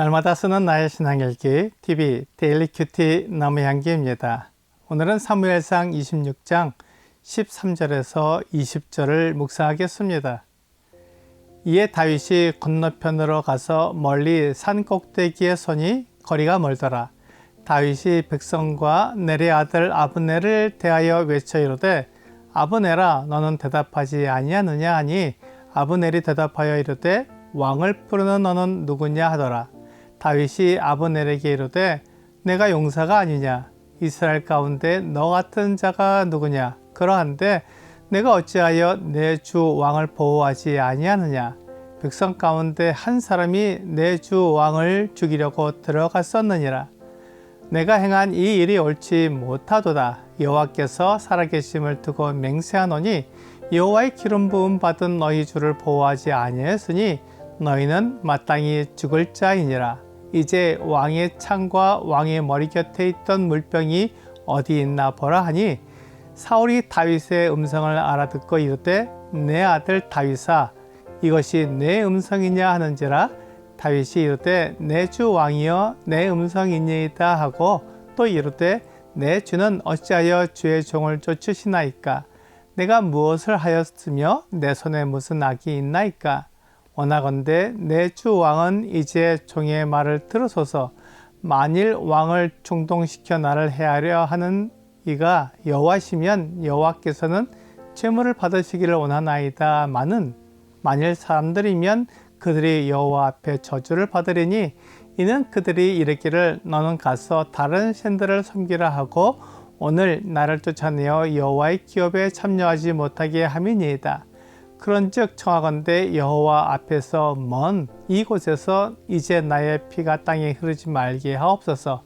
날마다 쓰는 나의 신앙읽기 TV 데일리 큐티 나무향기입니다. 오늘은 사무엘상 26장 13절에서 20절을 묵상하겠습니다. 이에 다윗이 건너편으로 가서 멀리 산 꼭대기에 서니 거리가 멀더라. 다윗이 백성과 넬의 아들 아브넬을 대하여 외쳐 이르되 아브넬아 너는 대답하지 아니하느냐 하니 아브넬이 대답하여 이르되 왕을 부르는 너는 누구냐 하더라. 다윗이 아브넬에게 이르되 내가 용사가 아니냐 이스라엘 가운데 너 같은 자가 누구냐 그러한데 내가 어찌하여 내 주 왕을 보호하지 아니하느냐 백성 가운데 한 사람이 내 주 왕을 죽이려고 들어갔었느니라. 내가 행한 이 일이 옳지 못하도다. 여호와께서 살아계심을 두고 맹세하노니 여호와의 기름 부음 받은 너희 주를 보호하지 아니하였으니 너희는 마땅히 죽을 자이니라. 이제 왕의 창과 왕의 머리 곁에 있던 물병이 어디 있나 보라 하니 사울이 다윗의 음성을 알아듣고 이르되 내 아들 다윗아 이것이 내 음성이냐 하는지라. 다윗이 이르되 내 주 왕이여 내 음성이니이다 하고 또 이르되 내 주는 어찌하여 주의 종을 쫓으시나이까. 내가 무엇을 하였으며 내 손에 무슨 악이 있나이까. 원하건대 내 주 왕은 이제 종의 말을 들으소서. 만일 왕을 충동시켜 나를 해하려 하는 이가 여호와시면 여호와께서는 제물을 받으시기를 원하나이다. 만일 사람들이면 그들이 여호와 앞에 저주를 받으리니 이는 그들이 이르기를 너는 가서 다른 신들을 섬기라 하고 오늘 나를 쫓아내어 여호와의 기업에 참여하지 못하게 함이니이다. 그런즉 청하건대 여호와 앞에서 먼 이곳에서 이제 나의 피가 땅에 흐르지 말게 하옵소서.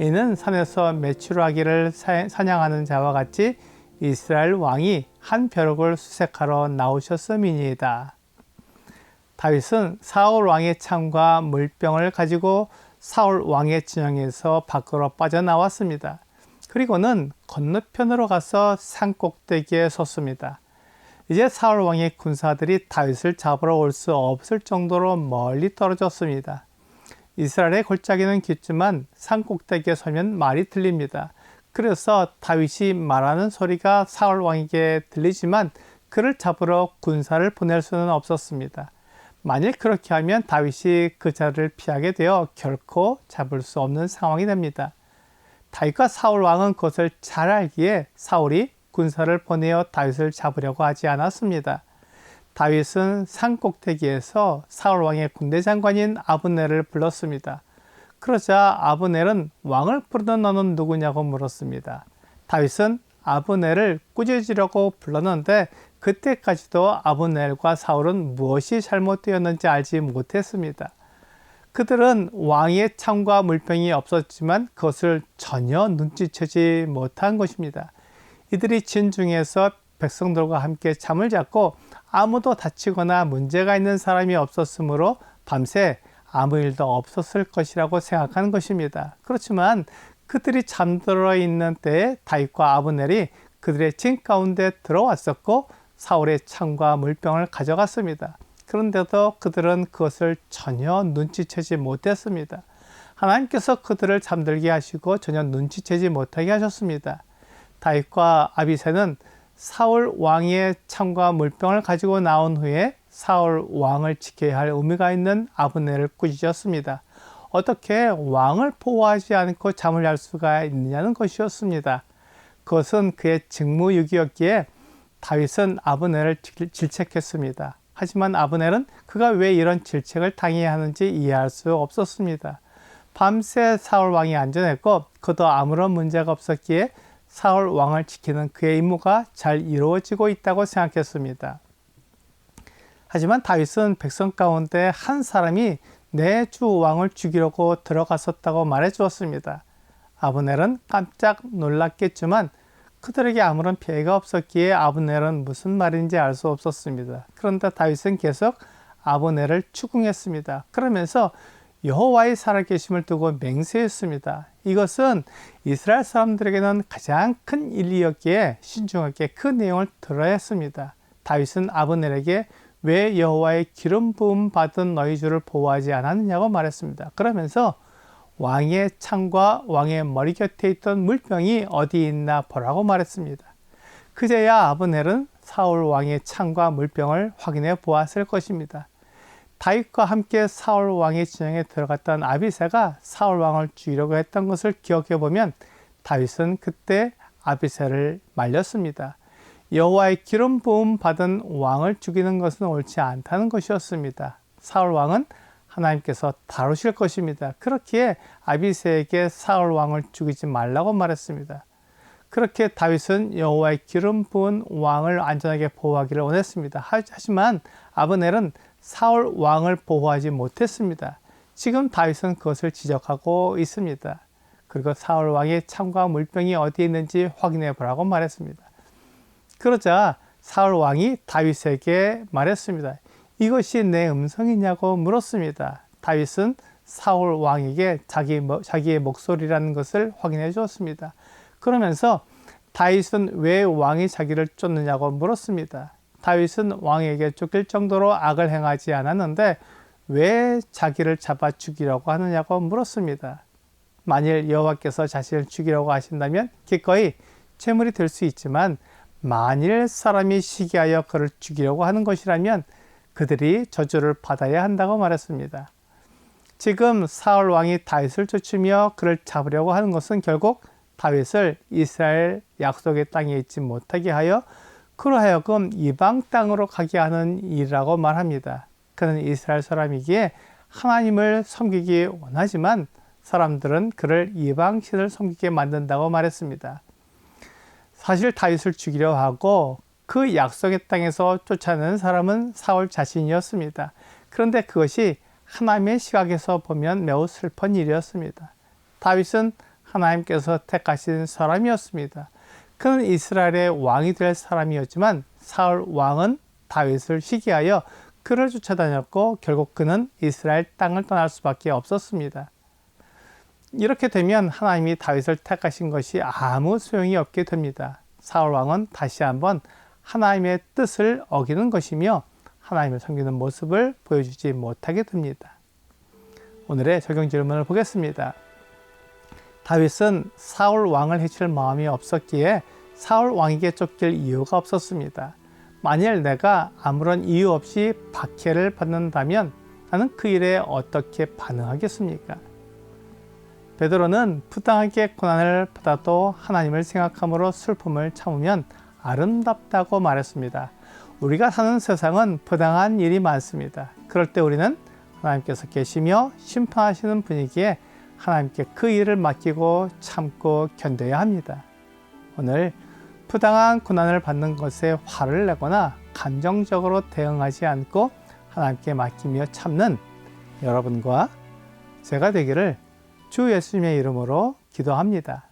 이는 산에서 메추라기를 사냥하는 자와 같이 이스라엘 왕이 한 벼룩을 수색하러 나오셨음이니이다. 다윗은 사울 왕의 창과 물병을 가지고 사울 왕의 진영에서 밖으로 빠져나왔습니다. 그리고는 건너편으로 가서 산 꼭대기에 섰습니다. 이제 사울 왕의 군사들이 다윗을 잡으러 올 수 없을 정도로 멀리 떨어졌습니다. 이스라엘의 골짜기는 깊지만 산 꼭대기에 서면 말이 들립니다. 그래서 다윗이 말하는 소리가 사울 왕에게 들리지만 그를 잡으러 군사를 보낼 수는 없었습니다. 만일 그렇게 하면 다윗이 그 자를 피하게 되어 결코 잡을 수 없는 상황이 됩니다. 다윗과 사울 왕은 그것을 잘 알기에 사울이 군사를 보내어 다윗을 잡으려고 하지 않았습니다. 다윗은 산 꼭대기에서 사울 왕의 군대 장관인 아브넬을 불렀습니다. 그러자 아브넬은 왕을 부르는 너는 누구냐고 물었습니다. 다윗은 아브넬을 꾸짖으려고 불렀는데 그때까지도 아브넬과 사울은 무엇이 잘못되었는지 알지 못했습니다. 그들은 왕의 창과 물병이 없었지만 그것을 전혀 눈치채지 못한 것입니다. 이들이 진중에서 백성들과 함께 잠을 잤고 아무도 다치거나 문제가 있는 사람이 없었으므로 밤새 아무 일도 없었을 것이라고 생각한 것입니다. 그렇지만 그들이 잠들어 있는 때에 다윗과 아브넬이 그들의 진 가운데 들어왔었고 사울의 창과 물병을 가져갔습니다. 그런데도 그들은 그것을 전혀 눈치채지 못했습니다. 하나님께서 그들을 잠들게 하시고 전혀 눈치채지 못하게 하셨습니다. 다윗과 아비새는 사울 왕의 창과 물병을 가지고 나온 후에 사울 왕을 지켜야 할 의무가 있는 아브넬을 꾸짖었습니다. 어떻게 왕을 보호하지 않고 잠을 잘 수가 있느냐는 것이었습니다. 그것은 그의 직무유기였기에 다윗은 아브넬을 질책했습니다. 하지만 아브넬은 그가 왜 이런 질책을 당해야 하는지 이해할 수 없었습니다. 밤새 사울 왕이 안전했고 그도 아무런 문제가 없었기에 사울 왕을 지키는 그의 임무가 잘 이루어지고 있다고 생각했습니다. 하지만 다윗은 백성 가운데 한 사람이 내 주 왕을 죽이려고 들어갔었다고 말해 주었습니다. 아브넬은 깜짝 놀랐겠지만 그들에게 아무런 피해가 없었기에 아브넬은 무슨 말인지 알 수 없었습니다. 그런데 다윗은 계속 아브넬을 추궁했습니다. 그러면서 여호와의 살아계심을 두고 맹세했습니다. 이것은 이스라엘 사람들에게는 가장 큰 일이었기에 신중하게 그 내용을 들어야 했습니다. 다윗은 아브넬에게 왜 여호와의 기름 부음 받은 너희 주를 보호하지 않았느냐고 말했습니다. 그러면서 왕의 창과 왕의 머리 곁에 있던 물병이 어디 있나 보라고 말했습니다. 그제야 아브넬은 사울 왕의 창과 물병을 확인해 보았을 것입니다. 다윗과 함께 사울 왕의 진영에 들어갔던 아비새가 사울 왕을 죽이려고 했던 것을 기억해 보면 다윗은 그때 아비새를 말렸습니다. 여호와의 기름 부음 받은 왕을 죽이는 것은 옳지 않다는 것이었습니다. 사울 왕은 하나님께서 다루실 것입니다. 그렇기에 아비새에게 사울 왕을 죽이지 말라고 말했습니다. 그렇게 다윗은 여호와의 기름 부은 왕을 안전하게 보호하기를 원했습니다. 하지만 아브넬은 사울 왕을 보호하지 못했습니다. 지금 다윗은 그것을 지적하고 있습니다. 그리고 사울 왕의 창과 물병이 어디에 있는지 확인해 보라고 말했습니다. 그러자 사울 왕이 다윗에게 말했습니다. 이것이 내 음성이냐고 물었습니다. 다윗은 사울 왕에게 자기의 목소리라는 것을 확인해 주었습니다. 그러면서 다윗은 왜 왕이 자기를 쫓느냐고 물었습니다. 다윗은 왕에게 쫓길 정도로 악을 행하지 않았는데 왜 자기를 잡아 죽이려고 하느냐고 물었습니다. 만일 여호와께서 자신을 죽이려고 하신다면 기꺼이 제물이 될 수 있지만 만일 사람이 시기하여 그를 죽이려고 하는 것이라면 그들이 저주를 받아야 한다고 말했습니다. 지금 사울 왕이 다윗을 쫓으며 그를 잡으려고 하는 것은 결국 다윗을 이스라엘 약속의 땅에 있지 못하게 하여 그로 하여금 이방 땅으로 가게 하는 일이라고 말합니다. 그는 이스라엘 사람이기에 하나님을 섬기기 원하지만 사람들은 그를 이방신을 섬기게 만든다고 말했습니다. 사실 다윗을 죽이려 하고 그 약속의 땅에서 쫓아내는 사람은 사울 자신이었습니다. 그런데 그것이 하나님의 시각에서 보면 매우 슬픈 일이었습니다. 다윗은 하나님께서 택하신 사람이었습니다. 그는 이스라엘의 왕이 될 사람이었지만 사울 왕은 다윗을 시기하여 그를 쫓아다녔고 결국 그는 이스라엘 땅을 떠날 수밖에 없었습니다. 이렇게 되면 하나님이 다윗을 택하신 것이 아무 소용이 없게 됩니다. 사울 왕은 다시 한번 하나님의 뜻을 어기는 것이며 하나님을 섬기는 모습을 보여주지 못하게 됩니다. 오늘의 적용 질문을 보겠습니다. 다윗은 사울 왕을 해칠 마음이 없었기에 사울 왕에게 쫓길 이유가 없었습니다. 만일 내가 아무런 이유 없이 박해를 받는다면 나는 그 일에 어떻게 반응하겠습니까? 베드로는 부당하게 고난을 받아도 하나님을 생각함으로 슬픔을 참으면 아름답다고 말했습니다. 우리가 사는 세상은 부당한 일이 많습니다. 그럴 때 우리는 하나님께서 계시며 심판하시는 분이기에 하나님께 그 일을 맡기고 참고 견뎌야 합니다. 오늘 부당한 고난을 받는 것에 화를 내거나 감정적으로 대응하지 않고 하나님께 맡기며 참는 여러분과 제가 되기를 주 예수님의 이름으로 기도합니다.